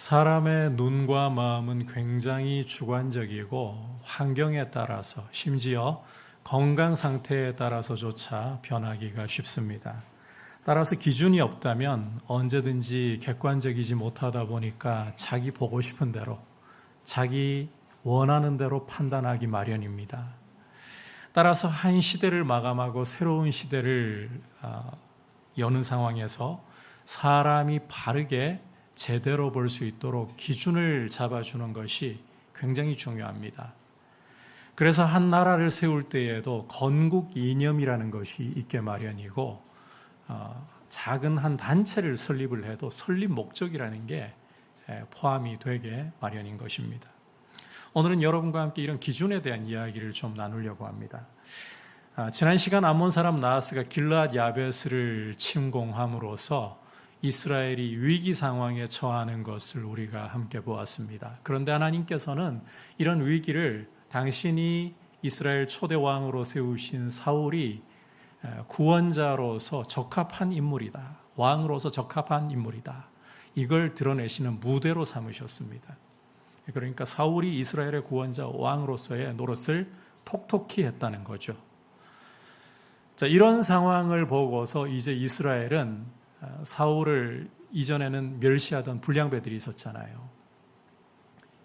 사람의 눈과 마음은 굉장히 주관적이고 환경에 따라서 심지어 건강 상태에 따라서조차 변하기가 쉽습니다. 따라서 기준이 없다면 언제든지 객관적이지 못하다 보니까 자기 보고 싶은 대로, 자기 원하는 대로 판단하기 마련입니다. 따라서 한 시대를 마감하고 새로운 시대를 여는 상황에서 사람이 바르게 제대로 볼 수 있도록 기준을 잡아주는 것이 굉장히 중요합니다. 그래서 한 나라를 세울 때에도 건국 이념이라는 것이 있게 마련이고 작은 한 단체를 설립을 해도 설립 목적이라는 게 포함이 되게 마련인 것입니다. 오늘은 여러분과 함께 이런 기준에 대한 이야기를 좀 나누려고 합니다. 지난 시간 암몬 사람 나하스가 길르앗 야베스를 침공함으로써 이스라엘이 위기 상황에 처하는 것을 우리가 함께 보았습니다. 그런데 하나님께서는 이런 위기를 당신이 이스라엘 초대 왕으로 세우신 사울이 구원자로서 적합한 인물이다. 왕으로서 적합한 인물이다. 이걸 드러내시는 무대로 삼으셨습니다. 그러니까 사울이 이스라엘의 구원자 왕으로서의 노릇을 톡톡히 했다는 거죠. 자, 이런 상황을 보고서 이제 이스라엘은 사울을 이전에는 멸시하던 불량배들이 있었잖아요.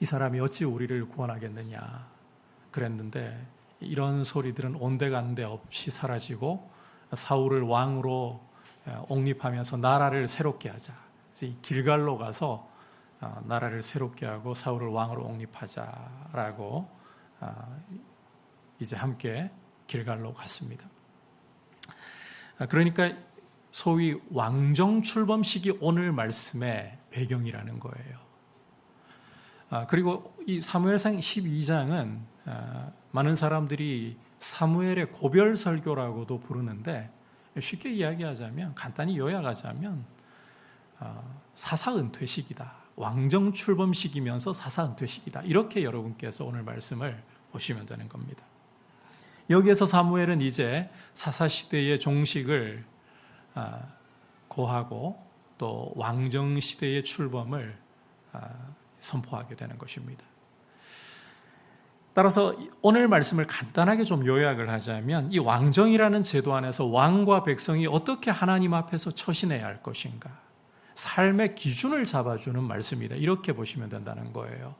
이 사람이 어찌 우리를 구원하겠느냐 그랬는데 이런 소리들은 온데간데 없이 사라지고 사울을 왕으로 옹립하면서 나라를 새롭게 하자. 이 길갈로 가서 나라를 새롭게 하고 사울을 왕으로 옹립하자라고 이제 함께 길갈로 갔습니다. 그러니까 소위 왕정 출범식이 오늘 말씀의 배경이라는 거예요. 그리고 이 사무엘상 12장은 많은 사람들이 사무엘의 고별 설교라고도 부르는데 쉽게 이야기하자면 간단히 요약하자면 사사 은퇴식이다. 왕정 출범식이면서 사사 은퇴식이다. 이렇게 여러분께서 오늘 말씀을 보시면 되는 겁니다. 여기에서 사무엘은 이제 사사 시대의 종식을 고하고 또 왕정 시대의 출범을 선포하게 되는 것입니다. 따라서 오늘 말씀을 간단하게 좀 요약을 하자면 이 왕정이라는 제도 안에서 왕과 백성이 어떻게 하나님 앞에서 처신해야 할 것인가, 삶의 기준을 잡아주는 말씀이다. 이렇게 보시면 된다는 거예요.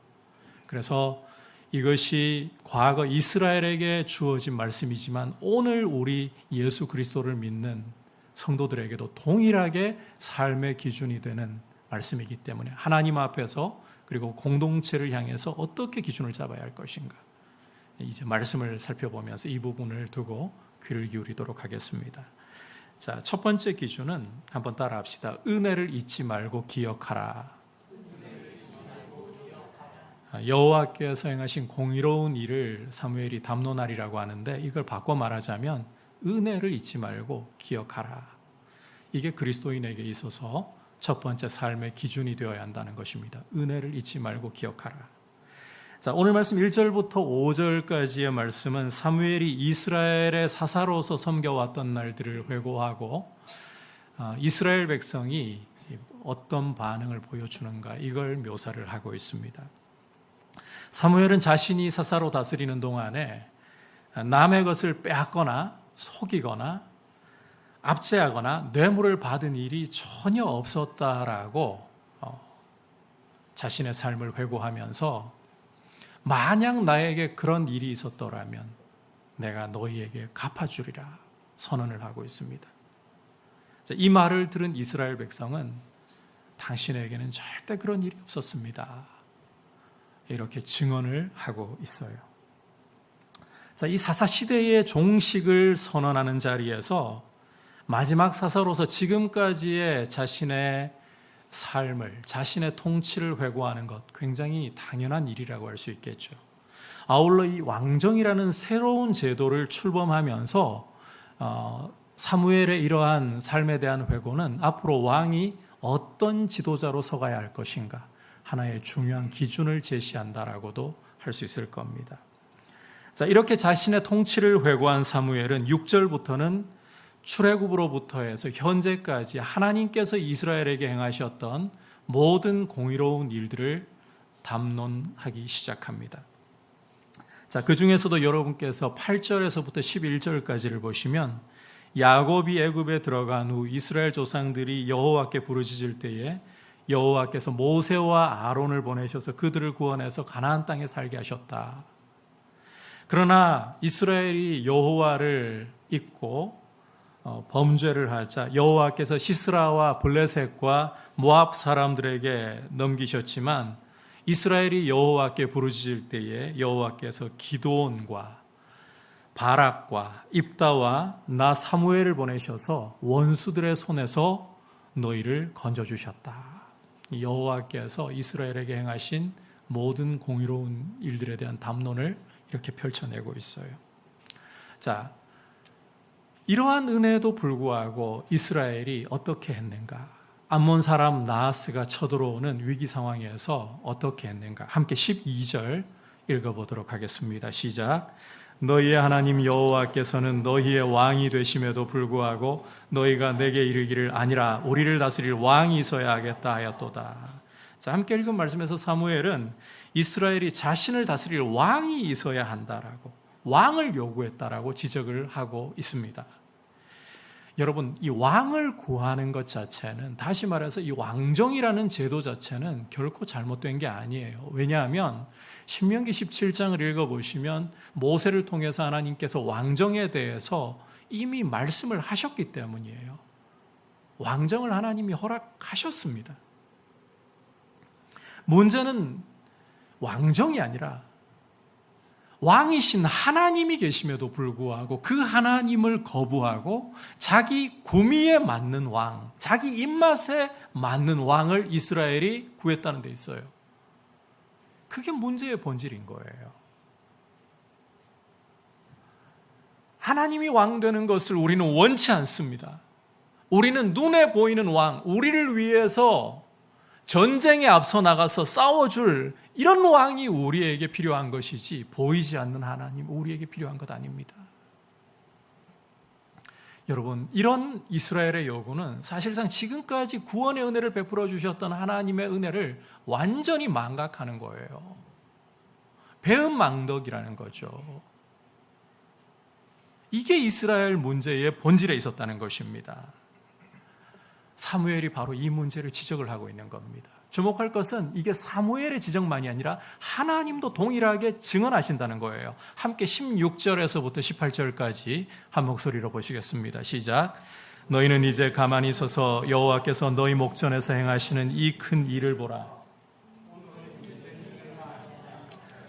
그래서 이것이 과거 이스라엘에게 주어진 말씀이지만 오늘 우리 예수 그리스도를 믿는 성도들에게도 동일하게 삶의 기준이 되는 말씀이기 때문에 하나님 앞에서 그리고 공동체를 향해서 어떻게 기준을 잡아야 할 것인가, 이제 말씀을 살펴보면서 이 부분을 두고 귀를 기울이도록 하겠습니다. 자, 첫 번째 기준은 한번 따라 합시다. 은혜를 잊지 말고 기억하라. 여호와께서 행하신 공의로운 일을 사무엘이 담론하리라고 하는데 이걸 바꿔 말하자면 은혜를 잊지 말고 기억하라. 이게 그리스도인에게 있어서 첫 번째 삶의 기준이 되어야 한다는 것입니다. 은혜를 잊지 말고 기억하라. 자, 오늘 말씀 1절부터 5절까지의 말씀은 사무엘이 이스라엘의 사사로서 섬겨왔던 날들을 회고하고 이스라엘 백성이 어떤 반응을 보여주는가 이걸 묘사를 하고 있습니다. 사무엘은 자신이 사사로 다스리는 동안에 남의 것을 빼앗거나 속이거나 압제하거나 뇌물을 받은 일이 전혀 없었다라고 자신의 삶을 회고하면서 만약 나에게 그런 일이 있었더라면 내가 너희에게 갚아주리라 선언을 하고 있습니다. 이 말을 들은 이스라엘 백성은 당신에게는 절대 그런 일이 없었습니다. 이렇게 증언을 하고 있어요. 자, 이 사사 시대의 종식을 선언하는 자리에서 마지막 사사로서 지금까지의 자신의 삶을, 자신의 통치를 회고하는 것 굉장히 당연한 일이라고 할 수 있겠죠. 아울러 이 왕정이라는 새로운 제도를 출범하면서 사무엘의 이러한 삶에 대한 회고는 앞으로 왕이 어떤 지도자로 서가야 할 것인가 하나의 중요한 기준을 제시한다라고도 할 수 있을 겁니다. 자, 이렇게 자신의 통치를 회고한 사무엘은 6절부터는 출애굽으로부터 해서 현재까지 하나님께서 이스라엘에게 행하셨던 모든 공의로운 일들을 담론하기 시작합니다. 자, 그 중에서도 여러분께서 8절에서부터 11절까지를 보시면 야곱이 애굽에 들어간 후 이스라엘 조상들이 여호와께 부르짖을 때에 여호와께서 모세와 아론을 보내셔서 그들을 구원해서 가나안 땅에 살게 하셨다. 그러나 이스라엘이 여호와를 잊고 범죄를 하자 여호와께서 시스라와 블레셋과 모압 사람들에게 넘기셨지만 이스라엘이 여호와께 부르짖을 때에 여호와께서 기드온과 바락과 입다와 나 사무엘을 보내셔서 원수들의 손에서 너희를 건져주셨다. 여호와께서 이스라엘에게 행하신 모든 공의로운 일들에 대한 담론을 이렇게 펼쳐내고 있어요. 자, 이러한 은혜에도 불구하고 이스라엘이 어떻게 했는가? 암몬 사람 나하스가 쳐들어오는 위기 상황에서 어떻게 했는가? 함께 12절 읽어보도록 하겠습니다. 시작. 너희의 하나님 여호와께서는 너희의 왕이 되심에도 불구하고 너희가 내게 이르기를 아니라 우리를 다스릴 왕이 있어야 하겠다 하였도다. 자, 함께 읽은 말씀에서 사무엘은 이스라엘이 자신을 다스릴 왕이 있어야 한다라고, 왕을 요구했다라고 지적을 하고 있습니다. 여러분, 이 왕을 구하는 것 자체는, 다시 말해서 이 왕정이라는 제도 자체는 결코 잘못된 게 아니에요. 왜냐하면 신명기 17장을 읽어보시면 모세를 통해서 하나님께서 왕정에 대해서 이미 말씀을 하셨기 때문이에요. 왕정을 하나님이 허락하셨습니다. 문제는 왕정이 아니라 왕이신 하나님이 계심에도 불구하고 그 하나님을 거부하고 자기 구미에 맞는 왕, 자기 입맛에 맞는 왕을 이스라엘이 구했다는 데 있어요. 그게 문제의 본질인 거예요. 하나님이 왕 되는 것을 우리는 원치 않습니다. 우리는 눈에 보이는 왕, 우리를 위해서 전쟁에 앞서 나가서 싸워줄 이런 왕이 우리에게 필요한 것이지 보이지 않는 하나님 우리에게 필요한 것 아닙니다. 여러분, 이런 이스라엘의 요구는 사실상 지금까지 구원의 은혜를 베풀어 주셨던 하나님의 은혜를 완전히 망각하는 거예요. 배은망덕이라는 거죠. 이게 이스라엘 문제의 본질에 있었다는 것입니다. 사무엘이 바로 이 문제를 지적을 하고 있는 겁니다. 주목할 것은 이게 사무엘의 지적만이 아니라 하나님도 동일하게 증언하신다는 거예요. 함께 16절에서부터 18절까지 한 목소리로 보시겠습니다. 시작. 너희는 이제 가만히 서서 여호와께서 너희 목전에서 행하시는 이 큰 일을 보라.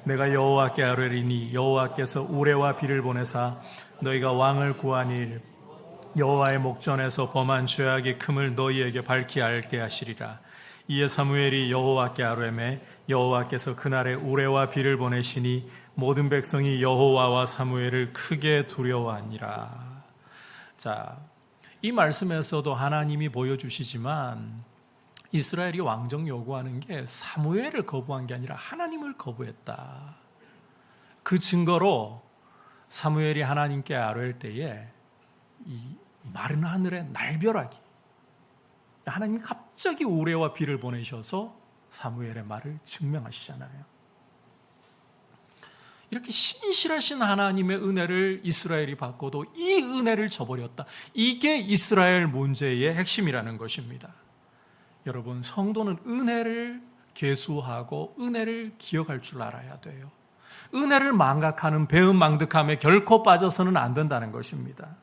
내가 여호와께 아뢰리니 여호와께서 우레와 비를 보내사 너희가 왕을 구하니 여호와의 목전에서 범한 죄악의 큼을 너희에게 밝히 알게 하시리라. 이에 사무엘이 여호와께 아뢰매 여호와께서 그날에 우레와 비를 보내시니 모든 백성이 여호와와 사무엘을 크게 두려워하니라. 자, 이 말씀에서도 하나님이 보여주시지만 이스라엘이 왕정 요구하는 게 사무엘을 거부한 게 아니라 하나님을 거부했다. 그 증거로 사무엘이 하나님께 아뢰을 때에 이 마른 하늘의 날벼락이 하나님이 갑자기 우레와 비를 보내셔서 사무엘의 말을 증명하시잖아요. 이렇게 신실하신 하나님의 은혜를 이스라엘이 받고도 이 은혜를 저버렸다. 이게 이스라엘 문제의 핵심이라는 것입니다. 여러분, 성도는 은혜를 계수하고 은혜를 기억할 줄 알아야 돼요. 은혜를 망각하는 배은망덕함에 결코 빠져서는 안 된다는 것입니다.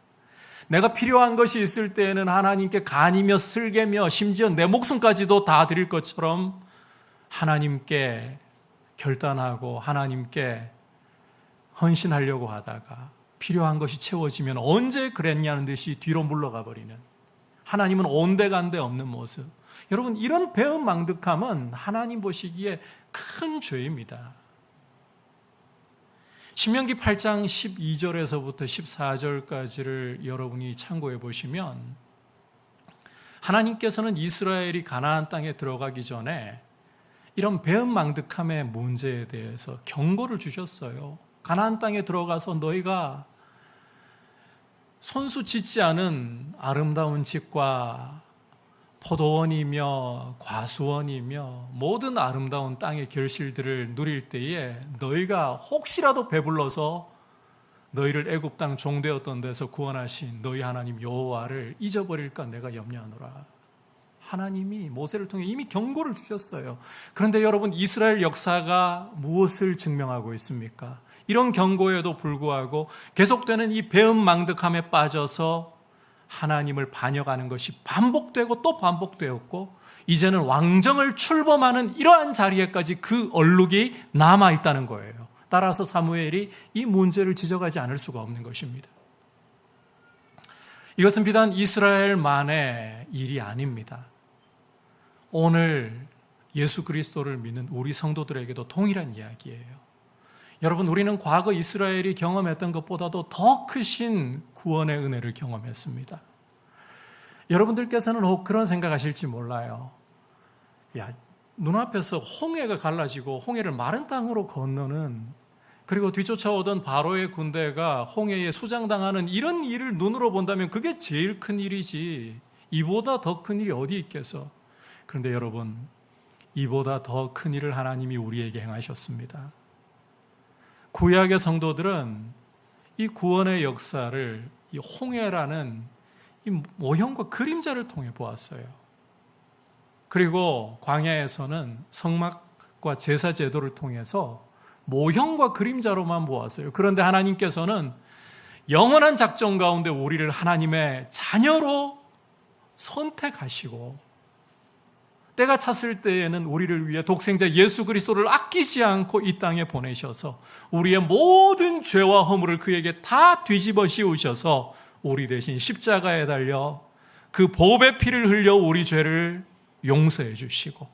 내가 필요한 것이 있을 때에는 하나님께 간이며 슬개며 심지어 내 목숨까지도 다 드릴 것처럼 하나님께 결단하고 하나님께 헌신하려고 하다가 필요한 것이 채워지면 언제 그랬냐는 듯이 뒤로 물러가 버리는, 하나님은 온데간데 없는 모습. 여러분, 이런 배은망덕함은 하나님 보시기에 큰 죄입니다. 신명기 8장 12절에서부터 14절까지를 여러분이 참고해 보시면 하나님께서는 이스라엘이 가나안 땅에 들어가기 전에 이런 배은망덕함의 문제에 대해서 경고를 주셨어요. 가나안 땅에 들어가서 너희가 손수 짓지 않은 아름다운 집과 포도원이며 과수원이며 모든 아름다운 땅의 결실들을 누릴 때에 너희가 혹시라도 배불러서 너희를 애굽 땅 종되었던 데서 구원하신 너희 하나님 여호와를 잊어버릴까 내가 염려하노라. 하나님이 모세를 통해 이미 경고를 주셨어요. 그런데 여러분, 이스라엘 역사가 무엇을 증명하고 있습니까? 이런 경고에도 불구하고 계속되는 이 배은망덕함에 빠져서 하나님을 반역하는 것이 반복되고 또 반복되었고, 이제는 왕정을 출범하는 이러한 자리에까지 그 얼룩이 남아있다는 거예요. 따라서 사무엘이 이 문제를 지적하지 않을 수가 없는 것입니다. 이것은 비단 이스라엘만의 일이 아닙니다. 오늘 예수 그리스도를 믿는 우리 성도들에게도 동일한 이야기예요. 여러분, 우리는 과거 이스라엘이 경험했던 것보다도 더 크신 구원의 은혜를 경험했습니다. 여러분들께서는 혹 그런 생각하실지 몰라요. 눈앞에서 홍해가 갈라지고 홍해를 마른 땅으로 건너는, 그리고 뒤쫓아오던 바로의 군대가 홍해에 수장당하는 이런 일을 눈으로 본다면 그게 제일 큰 일이지, 이보다 더 큰 일이 어디 있겠어. 그런데 여러분, 이보다 더 큰 일을 하나님이 우리에게 행하셨습니다. 구약의 성도들은 이 구원의 역사를 이 홍해라는 이 모형과 그림자를 통해 보았어요. 그리고 광야에서는 성막과 제사 제도를 통해서 모형과 그림자로만 보았어요. 그런데 하나님께서는 영원한 작정 가운데 우리를 하나님의 자녀로 선택하시고, 때가 찼을 때에는 우리를 위해 독생자 예수 그리스도를 아끼지 않고 이 땅에 보내셔서 우리의 모든 죄와 허물을 그에게 다 뒤집어 씌우셔서 우리 대신 십자가에 달려 그 보배 피를 흘려 우리 죄를 용서해 주시고,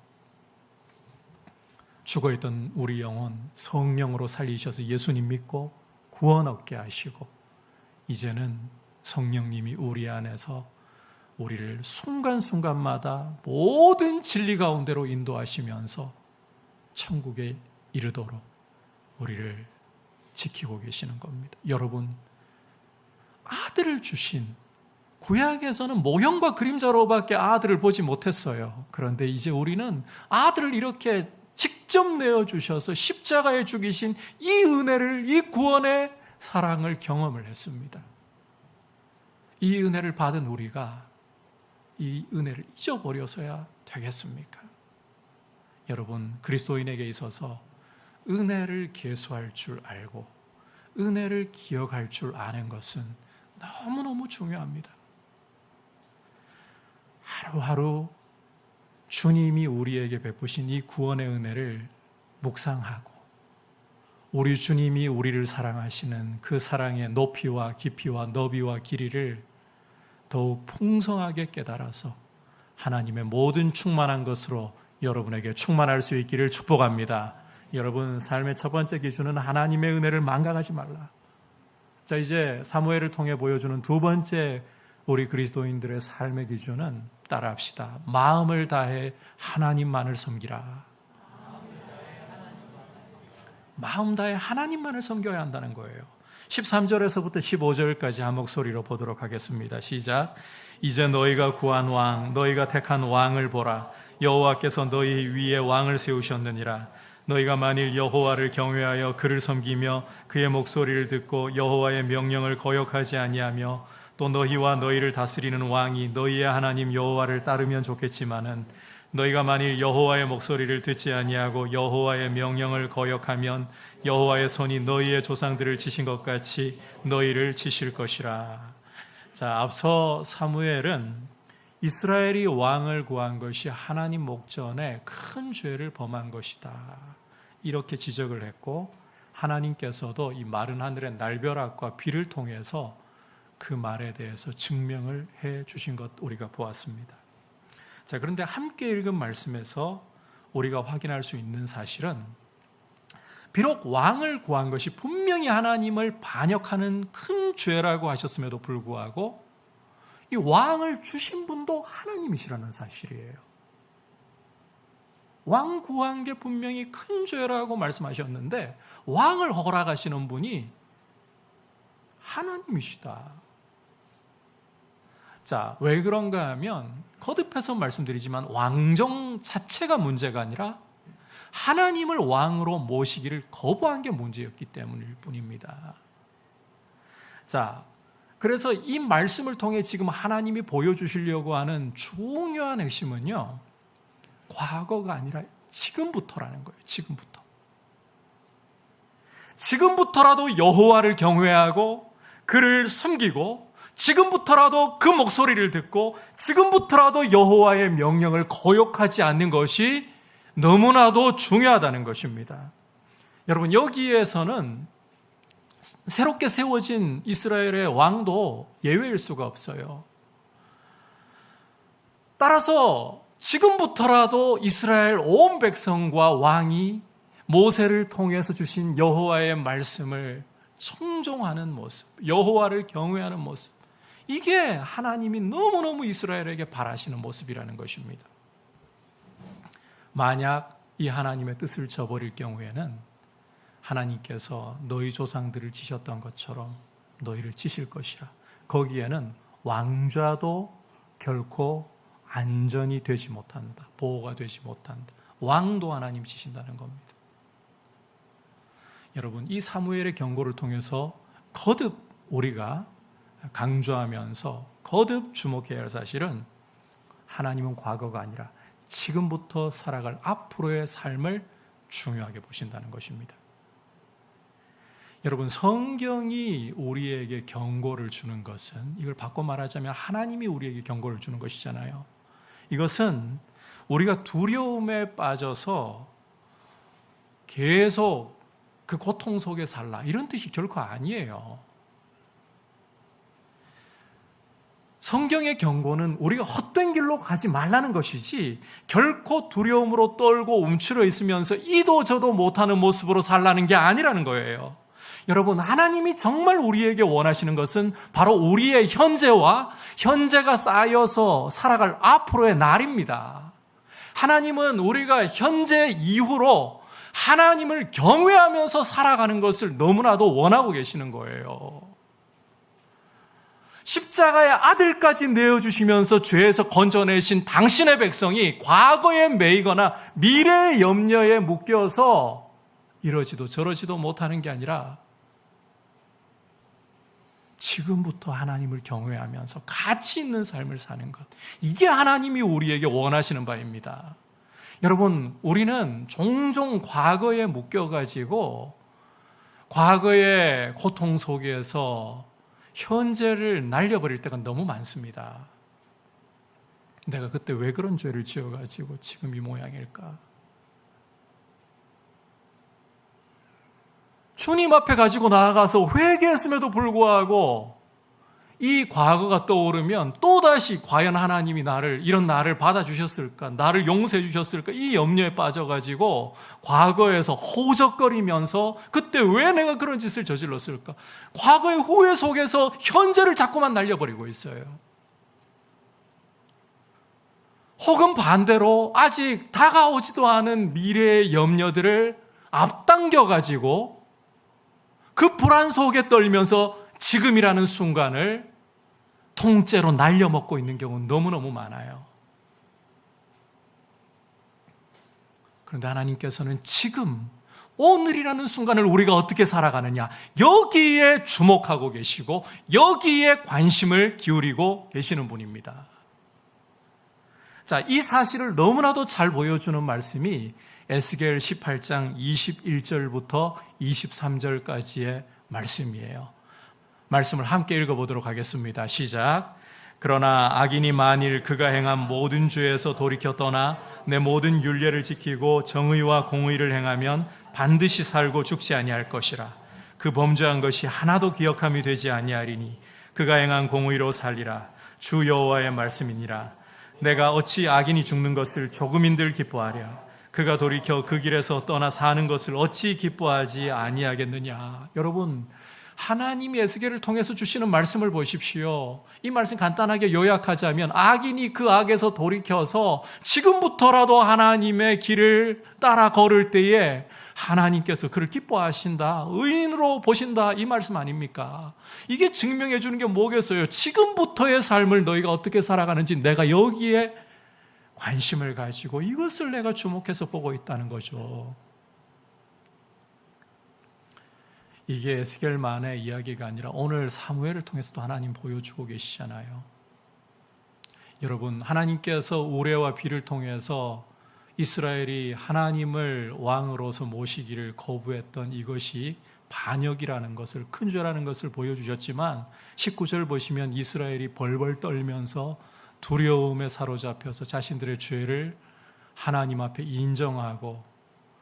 죽어있던 우리 영혼 성령으로 살리셔서 예수님 믿고 구원 얻게 하시고, 이제는 성령님이 우리 안에서 우리를 순간순간마다 모든 진리 가운데로 인도하시면서 천국에 이르도록 우리를 지키고 계시는 겁니다. 여러분, 아들을 주신, 구약에서는 모형과 그림자로밖에 아들을 보지 못했어요. 그런데 이제 우리는 아들을 이렇게 직접 내어주셔서 십자가에 죽이신 이 은혜를, 이 구원의 사랑을 경험을 했습니다. 이 은혜를 받은 우리가 이 은혜를 잊어버려서야 되겠습니까? 여러분, 그리스도인에게 있어서 은혜를 계수할 줄 알고 은혜를 기억할 줄 아는 것은 너무너무 중요합니다. 하루하루 주님이 우리에게 베푸신 이 구원의 은혜를 묵상하고, 우리 주님이 우리를 사랑하시는 그 사랑의 높이와 깊이와 너비와 길이를 더욱 풍성하게 깨달아서 하나님의 모든 충만한 것으로 여러분에게 충만할 수 있기를 축복합니다. 여러분, 삶의 첫 번째 기준은 하나님의 은혜를 망각하지 말라. 자, 이제 사무엘을 통해 보여주는 두 번째 우리 그리스도인들의 삶의 기준은 따라합시다. 마음을 다해 하나님만을 섬기라. 마음 다해 하나님만을 섬겨야 한다는 거예요. 13절에서부터 15절까지 한 목소리로 보도록 하겠습니다. 시작. 이제 너희가 구한 왕, 너희가 택한 왕을 보라. 여호와께서 너희 위에 왕을 세우셨느니라. 너희가 만일 여호와를 경외하여 그를 섬기며 그의 목소리를 듣고 여호와의 명령을 거역하지 아니하며 또 너희와 너희를 다스리는 왕이 너희의 하나님 여호와를 따르면 좋겠지만은, 너희가 만일 여호와의 목소리를 듣지 아니하고 여호와의 명령을 거역하면 여호와의 손이 너희의 조상들을 치신 것 같이 너희를 치실 것이라. 자, 앞서 사무엘은 이스라엘이 왕을 구한 것이 하나님 목전에 큰 죄를 범한 것이다, 이렇게 지적을 했고, 하나님께서도 이 마른 하늘의 날벼락과 비를 통해서 그 말에 대해서 증명을 해 주신 것 우리가 보았습니다. 자, 그런데 함께 읽은 말씀에서 우리가 확인할 수 있는 사실은, 비록 왕을 구한 것이 분명히 하나님을 반역하는 큰 죄라고 하셨음에도 불구하고 이 왕을 주신 분도 하나님이시라는 사실이에요. 왕 구한 게 분명히 큰 죄라고 말씀하셨는데 왕을 허락하시는 분이 하나님이시다. 자, 왜 그런가 하면 거듭해서 말씀드리지만 왕정 자체가 문제가 아니라 하나님을 왕으로 모시기를 거부한 게 문제였기 때문일 뿐입니다. 자, 그래서 이 말씀을 통해 지금 하나님이 보여주시려고 하는 중요한 핵심은요, 과거가 아니라 지금부터라는 거예요. 지금부터. 지금부터라도 여호와를 경외하고 그를 섬기고, 지금부터라도 그 목소리를 듣고, 지금부터라도 여호와의 명령을 거역하지 않는 것이 너무나도 중요하다는 것입니다. 여러분, 여기에서는 새롭게 세워진 이스라엘의 왕도 예외일 수가 없어요. 따라서 지금부터라도 이스라엘 온 백성과 왕이 모세를 통해서 주신 여호와의 말씀을 청종하는 모습, 여호와를 경외하는 모습, 이게 하나님이 너무너무 이스라엘에게 바라시는 모습이라는 것입니다. 만약 이 하나님의 뜻을 저버릴 경우에는 하나님께서 너희 조상들을 치셨던 것처럼 너희를 치실 것이라. 거기에는 왕좌도 결코 안전이 되지 못한다. 보호가 되지 못한다. 왕도 하나님 치신다는 겁니다. 여러분, 이 사무엘의 경고를 통해서 거듭 우리가 강조하면서 거듭 주목해야 할 사실은 하나님은 과거가 아니라 지금부터 살아갈 앞으로의 삶을 중요하게 보신다는 것입니다. 여러분, 성경이 우리에게 경고를 주는 것은, 이걸 바꿔 말하자면 하나님이 우리에게 경고를 주는 것이잖아요. 이것은 우리가 두려움에 빠져서 계속 그 고통 속에 살라, 이런 뜻이 결코 아니에요. 성경의 경고는 우리가 헛된 길로 가지 말라는 것이지, 결코 두려움으로 떨고 움츠러 있으면서 이도 저도 못하는 모습으로 살라는 게 아니라는 거예요. 여러분, 하나님이 정말 우리에게 원하시는 것은 바로 우리의 현재와 현재가 쌓여서 살아갈 앞으로의 날입니다. 하나님은 우리가 현재 이후로 하나님을 경외하면서 살아가는 것을 너무나도 원하고 계시는 거예요. 십자가의 아들까지 내어주시면서 죄에서 건져내신 당신의 백성이 과거에 매이거나 미래의 염려에 묶여서 이러지도 저러지도 못하는 게 아니라 지금부터 하나님을 경외하면서 가치 있는 삶을 사는 것, 이게 하나님이 우리에게 원하시는 바입니다. 여러분, 우리는 종종 과거에 묶여가지고 과거의 고통 속에서 현재를 날려버릴 때가 너무 많습니다. 내가 그때 왜 그런 죄를 지어가지고 지금 이 모양일까? 주님 앞에 가지고 나아가서 회개했음에도 불구하고 이 과거가 떠오르면 또다시 과연 하나님이 이런 나를 받아주셨을까? 나를 용서해 주셨을까? 이 염려에 빠져가지고 과거에서 호적거리면서 그때 왜 내가 그런 짓을 저질렀을까? 과거의 후회 속에서 현재를 자꾸만 날려버리고 있어요. 혹은 반대로 아직 다가오지도 않은 미래의 염려들을 앞당겨가지고 그 불안 속에 떨면서 지금이라는 순간을 통째로 날려먹고 있는 경우는 너무너무 많아요. 그런데 하나님께서는 지금, 오늘이라는 순간을 우리가 어떻게 살아가느냐, 여기에 주목하고 계시고 여기에 관심을 기울이고 계시는 분입니다. 자, 이 사실을 너무나도 잘 보여주는 말씀이 에스겔 18장 21절부터 23절까지의 말씀이에요. 말씀을 함께 읽어보도록 하겠습니다. 시작. 그러나 악인이 만일 그가 행한 모든 죄에서 돌이켜 떠나 내 모든 율례를 지키고 정의와 공의를 행하면 반드시 살고 죽지 아니할 것이라. 그 범죄한 것이 하나도 기억함이 되지 아니하리니 그가 행한 공의로 살리라. 주 여호와의 말씀이니라. 내가 어찌 악인이 죽는 것을 조금인들 기뻐하랴. 그가 돌이켜 그 길에서 떠나 사는 것을 어찌 기뻐하지 아니하겠느냐. 여러분, 하나님이 에스겔을 통해서 주시는 말씀을 보십시오. 이 말씀 간단하게 요약하자면 악인이 그 악에서 돌이켜서 지금부터라도 하나님의 길을 따라 걸을 때에 하나님께서 그를 기뻐하신다, 의인으로 보신다, 이 말씀 아닙니까? 이게 증명해 주는 게 뭐겠어요? 지금부터의 삶을 너희가 어떻게 살아가는지 내가 여기에 관심을 가지고 이것을 내가 주목해서 보고 있다는 거죠. 이게 에스겔만의 이야기가 아니라 오늘 사무엘을 통해서도 하나님 보여주고 계시잖아요. 여러분, 하나님께서 우레와 비를 통해서 이스라엘이 하나님을 왕으로서 모시기를 거부했던 이것이 반역이라는 것을, 큰 죄라는 것을 보여주셨지만 19절 보시면 이스라엘이 벌벌 떨면서 두려움에 사로잡혀서 자신들의 죄를 하나님 앞에 인정하고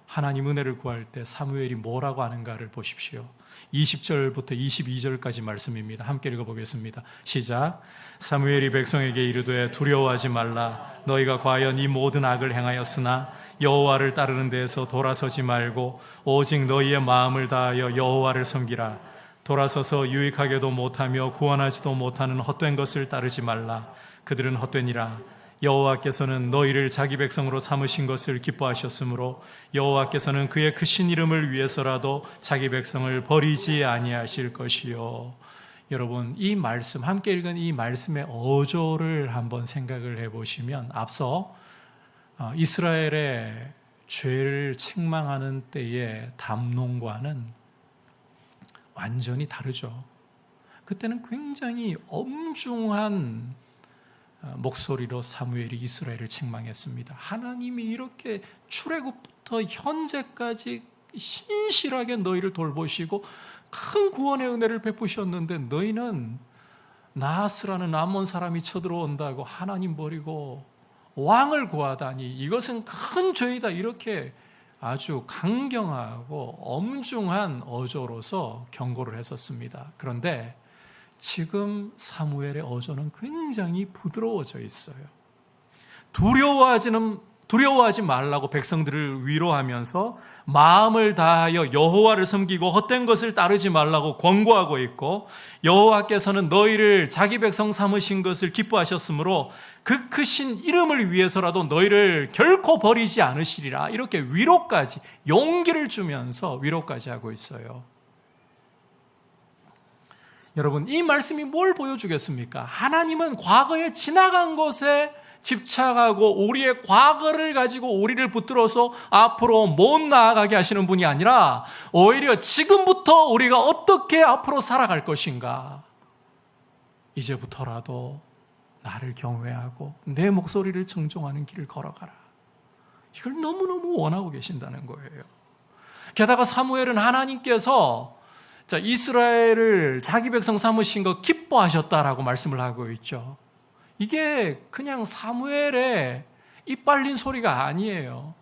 하나님 은혜를 구할 때 사무엘이 뭐라고 하는가를 보십시오. 20절부터 22절까지 말씀입니다. 함께 읽어보겠습니다. 시작. 사무엘이 백성에게 이르되 두려워하지 말라. 너희가 과연 이 모든 악을 행하였으나 여호와를 따르는 데에서 돌아서지 말고 오직 너희의 마음을 다하여 여호와를 섬기라. 돌아서서 유익하게도 못하며 구원하지도 못하는 헛된 것을 따르지 말라. 그들은 헛되니라. 여호와께서는 너희를 자기 백성으로 삼으신 것을 기뻐하셨으므로 여호와께서는 그의 크신 이름을 위해서라도 자기 백성을 버리지 아니하실 것이요. 여러분, 이 말씀, 함께 읽은 이 말씀의 어조를 한번 생각을 해보시면 앞서 이스라엘의 죄를 책망하는 때의 담론과는 완전히 다르죠. 그때는 굉장히 엄중한 목소리로 사무엘이 이스라엘을 책망했습니다. 하나님이 이렇게 출애굽부터 현재까지 신실하게 너희를 돌보시고 큰 구원의 은혜를 베푸셨는데 너희는 나하스라는 암몬 사람이 쳐들어온다고 하나님 버리고 왕을 구하다니 이것은 큰 죄이다. 이렇게 아주 강경하고 엄중한 어조로서 경고를 했었습니다. 그런데 지금 사무엘의 어조는 굉장히 부드러워져 있어요. 두려워하지 말라고 백성들을 위로하면서 마음을 다하여 여호와를 섬기고 헛된 것을 따르지 말라고 권고하고 있고, 여호와께서는 너희를 자기 백성 삼으신 것을 기뻐하셨으므로 그 크신 이름을 위해서라도 너희를 결코 버리지 않으시리라. 이렇게 위로까지, 용기를 주면서 위로까지 하고 있어요. 여러분, 이 말씀이 뭘 보여주겠습니까? 하나님은 과거에 지나간 것에 집착하고 우리의 과거를 가지고 우리를 붙들어서 앞으로 못 나아가게 하시는 분이 아니라 오히려 지금부터 우리가 어떻게 앞으로 살아갈 것인가, 이제부터라도 나를 경외하고 내 목소리를 청종하는 길을 걸어가라. 이걸 너무너무 원하고 계신다는 거예요. 게다가 사무엘은 하나님께서 이스라엘을 자기 백성 삼으신 거 기뻐하셨다라고 말씀을 하고 있죠. 이게 그냥 사무엘의 입 빨린 소리가 아니에요.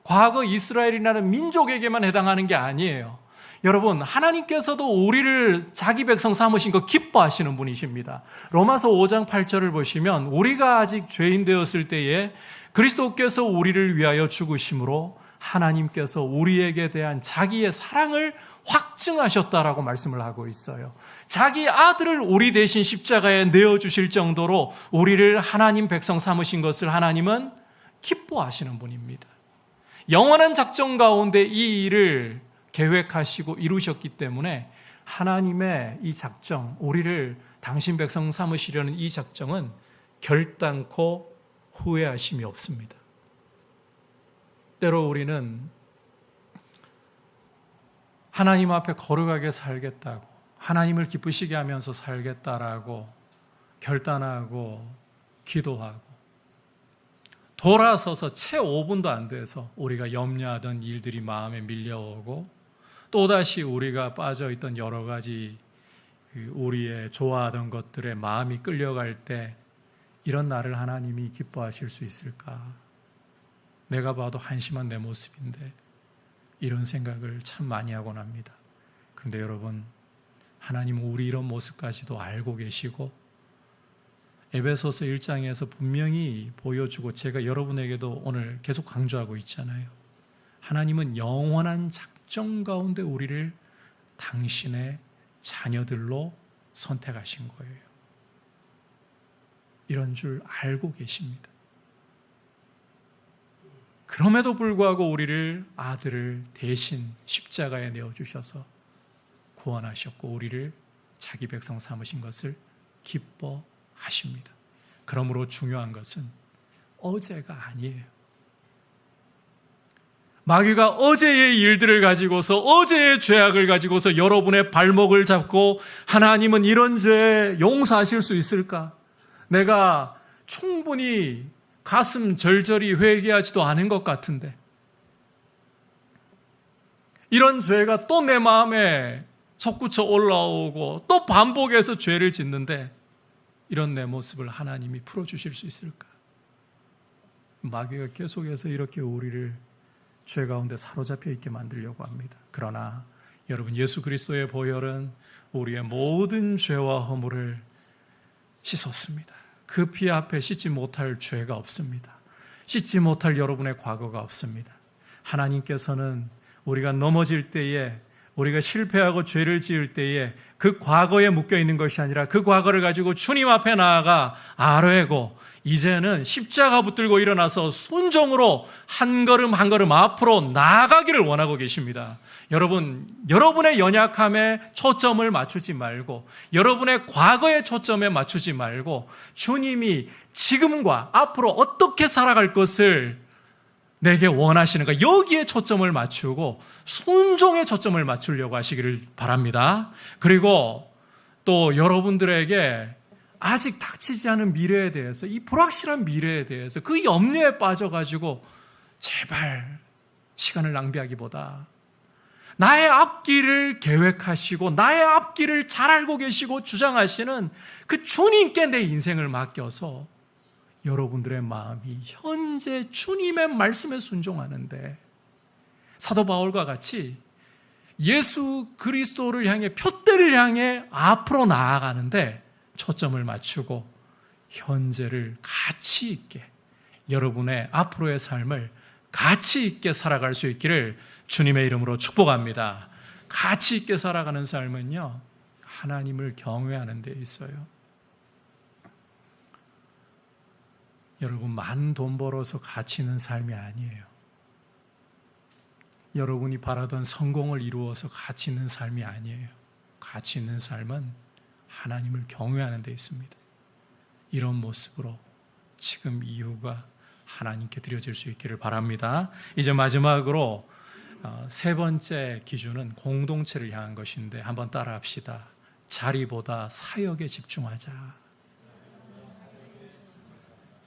과거 이스라엘이라는 민족에게만 해당하는 게 아니에요. 여러분, 하나님께서도 우리를 자기 백성 삼으신 거 기뻐하시는 분이십니다. 로마서 5장 8절을 보시면 우리가 아직 죄인 되었을 때에 그리스도께서 우리를 위하여 죽으심으로 하나님께서 우리에게 대한 자기의 사랑을 확증하셨다라고 말씀을 하고 있어요. 자기 아들을 우리 대신 십자가에 내어주실 정도로 우리를 하나님 백성 삼으신 것을 하나님은 기뻐하시는 분입니다. 영원한 작정 가운데 이 일을 계획하시고 이루셨기 때문에 하나님의 이 작정, 우리를 당신 백성 삼으시려는 이 작정은 결단코 후회하심이 없습니다. 때로 우리는 하나님 앞에 거룩하게 살겠다고, 하나님을 기쁘시게 하면서 살겠다라고 결단하고 기도하고 돌아서서 채 5분도 안 돼서 우리가 염려하던 일들이 마음에 밀려오고 또다시 우리가 빠져있던 여러 가지 우리의 좋아하던 것들에 마음이 끌려갈 때 이런 나를 하나님이 기뻐하실 수 있을까? 내가 봐도 한심한 내 모습인데 이런 생각을 참 많이 하곤 합니다. 그런데 여러분, 하나님은 우리 이런 모습까지도 알고 계시고 에베소서 1장에서 분명히 보여주고 제가 여러분에게도 오늘 계속 강조하고 있잖아요. 하나님은 영원한 작정 가운데 우리를 당신의 자녀들로 선택하신 거예요. 이런 줄 알고 계십니다. 그럼에도 불구하고 우리를 아들을 대신 십자가에 내어주셔서 구원하셨고 우리를 자기 백성 삼으신 것을 기뻐하십니다. 그러므로 중요한 것은 어제가 아니에요. 마귀가 어제의 일들을 가지고서 어제의 죄악을 가지고서 여러분의 발목을 잡고 하나님은 이런 죄 용서하실 수 있을까? 내가 충분히 가슴 절절히 회개하지도 않은 것 같은데 이런 죄가 또 내 마음에 솟구쳐 올라오고 또 반복해서 죄를 짓는데 이런 내 모습을 하나님이 풀어주실 수 있을까? 마귀가 계속해서 이렇게 우리를 죄 가운데 사로잡혀 있게 만들려고 합니다. 그러나 여러분, 예수 그리스도의 보혈은 우리의 모든 죄와 허물을 씻었습니다. 그 피 앞에 씻지 못할 죄가 없습니다. 씻지 못할 여러분의 과거가 없습니다. 하나님께서는 우리가 넘어질 때에, 우리가 실패하고 죄를 지을 때에 그 과거에 묶여있는 것이 아니라 그 과거를 가지고 주님 앞에 나아가 아뢰고 이제는 십자가 붙들고 일어나서 순종으로 한 걸음 한 걸음 앞으로 나아가기를 원하고 계십니다. 여러분, 여러분의 연약함에 초점을 맞추지 말고 여러분의 과거에 초점에 맞추지 말고 주님이 지금과 앞으로 어떻게 살아갈 것을 내게 원하시는가, 여기에 초점을 맞추고 순종에 초점을 맞추려고 하시기를 바랍니다. 그리고 또 여러분들에게 아직 닥치지 않은 미래에 대해서, 이 불확실한 미래에 대해서 그 염려에 빠져가지고 제발 시간을 낭비하기보다 나의 앞길을 계획하시고 나의 앞길을 잘 알고 계시고 주장하시는 그 주님께 내 인생을 맡겨서 여러분들의 마음이 현재 주님의 말씀에 순종하는데 사도 바울과 같이 예수 그리스도를 향해, 표대를 향해 앞으로 나아가는데 초점을 맞추고 현재를 가치 있게, 여러분의 앞으로의 삶을 가치 있게 살아갈 수 있기를 주님의 이름으로 축복합니다. 가치 있게 살아가는 삶은요, 하나님을 경외하는 데 있어요. 여러분, 많은 돈 벌어서 가치 있는 삶이 아니에요. 여러분이 바라던 성공을 이루어서 가치 있는 삶이 아니에요. 가치 있는 삶은 하나님을 경외하는 데 있습니다. 이런 모습으로 지금 이후가 하나님께 드려질 수 있기를 바랍니다. 이제 마지막으로 세 번째 기준은 공동체를 향한 것인데 한번 따라합시다. 자리보다 사역에 집중하자.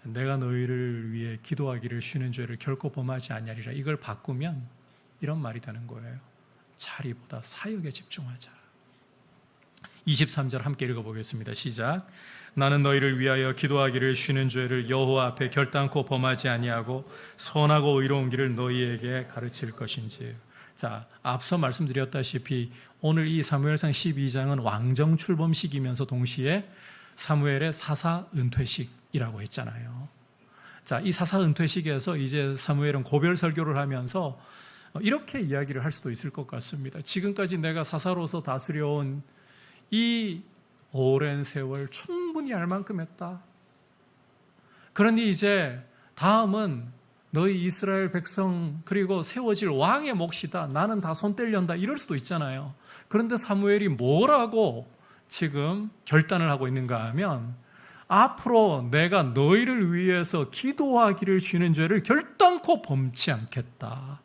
내가 너희를 위해 기도하기를 쉬는 죄를 결코 범하지 아니하리라. 이걸 바꾸면 이런 말이 되는 거예요. 자리보다 사역에 집중하자. 23절 함께 읽어보겠습니다. 시작. 나는 너희를 위하여 기도하기를 쉬는 죄를 여호와 앞에 결단코 범하지 아니하고 선하고 의로운 길을 너희에게 가르칠 것인지. 자, 앞서 말씀드렸다시피 오늘 이 사무엘상 12장은 왕정 출범식이면서 동시에 사무엘의 사사 은퇴식이라고 했잖아요. 자, 이 사사 은퇴식에서 이제 사무엘은 고별 설교를 하면서 이렇게 이야기를 할 수도 있을 것 같습니다. 지금까지 내가 사사로서 다스려온 이 오랜 세월 충분히 알 만큼 했다. 그러니 이제 다음은 너희 이스라엘 백성 그리고 세워질 왕의 몫이다. 나는 다 손 떼련다. 이럴 수도 있잖아요. 그런데 사무엘이 뭐라고 지금 결단을 하고 있는가 하면 앞으로 내가 너희를 위해서 기도하기를 쉬는 죄를 결단코 범치 않겠다.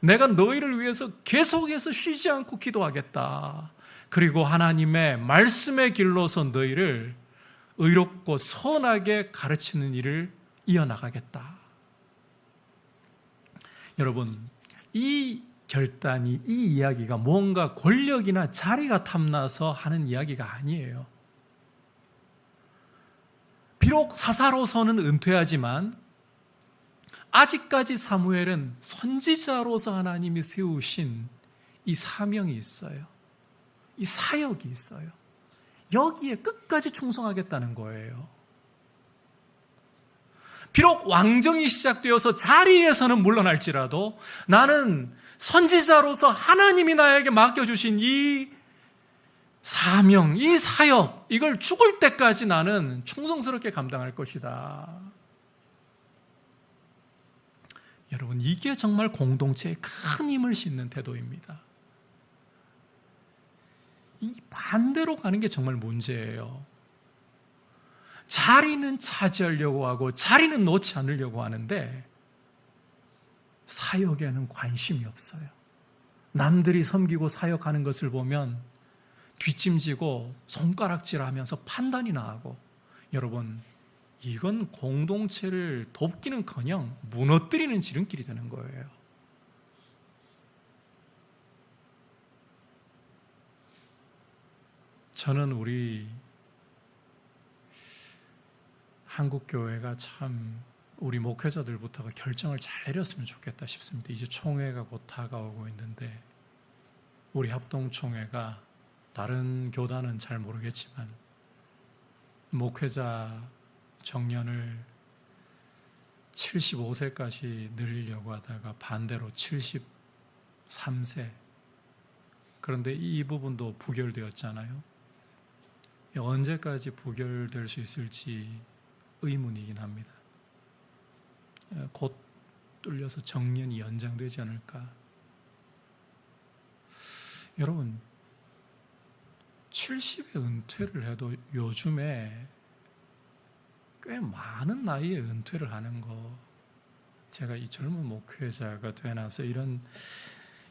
내가 너희를 위해서 계속해서 쉬지 않고 기도하겠다. 그리고 하나님의 말씀의 길로서 너희를 의롭고 선하게 가르치는 일을 이어나가겠다. 여러분, 이 결단이, 이 이야기가 뭔가 권력이나 자리가 탐나서 하는 이야기가 아니에요. 비록 사사로서는 은퇴하지만 아직까지 사무엘은 선지자로서 하나님이 세우신 이 사명이 있어요. 이 사역이 있어요. 여기에 끝까지 충성하겠다는 거예요. 비록 왕정이 시작되어서 자리에서는 물러날지라도 나는 선지자로서 하나님이 나에게 맡겨주신 이 사명, 이 사역, 이걸 죽을 때까지 나는 충성스럽게 감당할 것이다. 여러분, 이게 정말 공동체에 큰 힘을 싣는 태도입니다. 이 반대로 가는 게 정말 문제예요. 자리는 차지하려고 하고 자리는 놓지 않으려고 하는데 사역에는 관심이 없어요. 남들이 섬기고 사역하는 것을 보면 뒷짐지고 손가락질하면서 판단이 나고, 여러분, 이건 공동체를 돕기는커녕 무너뜨리는 지름길이 되는 거예요. 저는 우리 한국교회가 참 우리 목회자들부터가 결정을 잘 내렸으면 좋겠다 싶습니다. 이제 총회가 곧 다가오고 있는데 우리 합동총회가 다른 교단은 잘 모르겠지만 목회자 정년을 75세까지 늘리려고 하다가 반대로 73세, 그런데 이 부분도 부결되었잖아요. 언제까지 부결될 수 있을지 의문이긴 합니다. 곧 뚫려서 정년이 연장되지 않을까. 여러분, 70에 은퇴를 해도 요즘에 꽤 많은 나이에 은퇴를 하는 거, 제가 이 젊은 목회자가 되나서 이런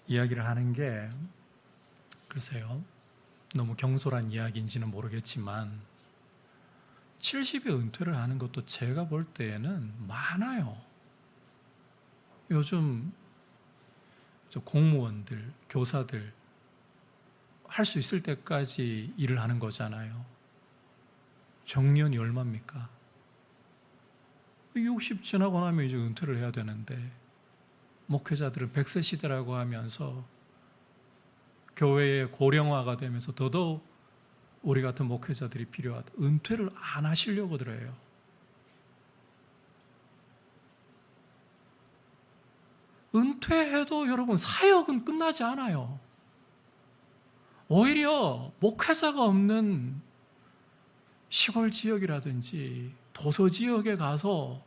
이야기를 하는 게 글쎄요, 너무 경솔한 이야기인지는 모르겠지만 70에 은퇴를 하는 것도 제가 볼 때에는 많아요. 요즘 공무원들, 교사들 할 수 있을 때까지 일을 하는 거잖아요. 정년이 얼마입니까? 60 지나고 나면 이제 은퇴를 해야 되는데 목회자들은 100세 시대라고 하면서 교회의 고령화가 되면서 더더욱 우리 같은 목회자들이 필요하다. 은퇴를 안 하시려고 들어요. 은퇴해도 여러분 사역은 끝나지 않아요. 오히려 목회자가 없는 시골 지역이라든지 도서 지역에 가서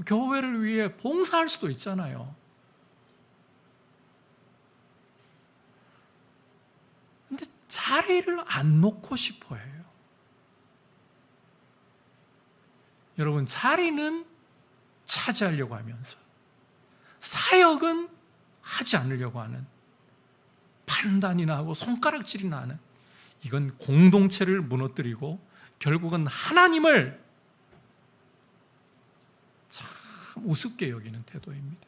교회를 위해 봉사할 수도 있잖아요. 근데 자리를 안 놓고 싶어 해요. 여러분, 자리는 차지하려고 하면서 사역은 하지 않으려고 하는, 판단이 나고 손가락질이 나는, 이건 공동체를 무너뜨리고 결국은 하나님을 참 우습게 여기는 태도입니다.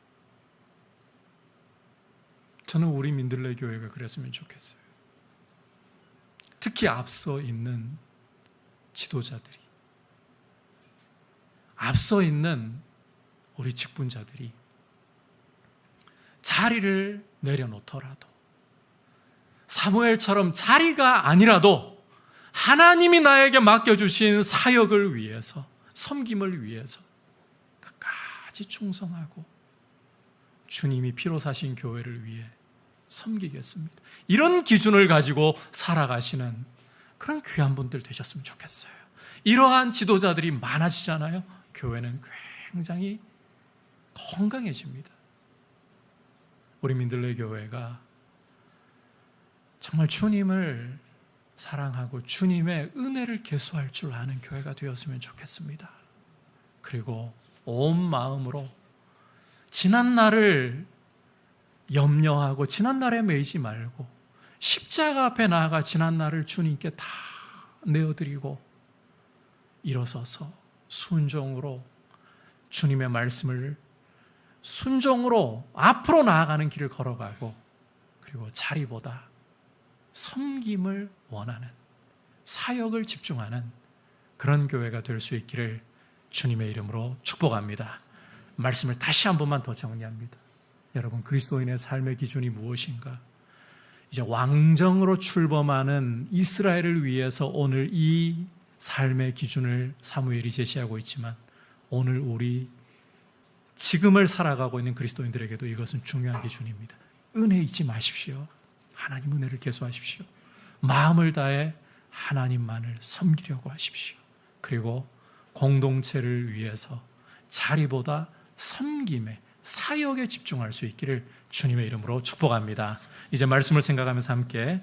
저는 우리 민들레 교회가 그랬으면 좋겠어요. 특히 앞서 있는 지도자들이, 앞서 있는 우리 직분자들이 자리를 내려놓더라도, 사무엘처럼 자리가 아니라도 하나님이 나에게 맡겨주신 사역을 위해서, 섬김을 위해서 끝까지 충성하고 주님이 피로 사신 교회를 위해 섬기겠습니다, 이런 기준을 가지고 살아가시는 그런 귀한 분들 되셨으면 좋겠어요. 이러한 지도자들이 많아지잖아요. 교회는 굉장히 건강해집니다. 우리 민들레 교회가 정말 주님을 사랑하고 주님의 은혜를 계수할 줄 아는 교회가 되었으면 좋겠습니다. 그리고 온 마음으로 지난 날을 염려하고 지난 날에 매이지 말고 십자가 앞에 나아가 지난 날을 주님께 다 내어드리고 일어서서 순종으로 주님의 말씀을 순종으로 앞으로 나아가는 길을 걸어가고, 그리고 자리보다 섬김을 원하는, 사역을 집중하는 그런 교회가 될 수 있기를 주님의 이름으로 축복합니다. 말씀을 다시 한 번만 더 정리합니다. 여러분, 그리스도인의 삶의 기준이 무엇인가? 이제 왕정으로 출범하는 이스라엘을 위해서 오늘 이 삶의 기준을 사무엘이 제시하고 있지만, 오늘 우리 지금을 살아가고 있는 그리스도인들에게도 이것은 중요한 기준입니다. 은혜 잊지 마십시오. 하나님 은혜를 계수하십시오. 마음을 다해 하나님만을 섬기려고 하십시오. 그리고 공동체를 위해서 자리보다 섬김에 사역에 집중할 수 있기를 주님의 이름으로 축복합니다. 이제 말씀을 생각하면서 함께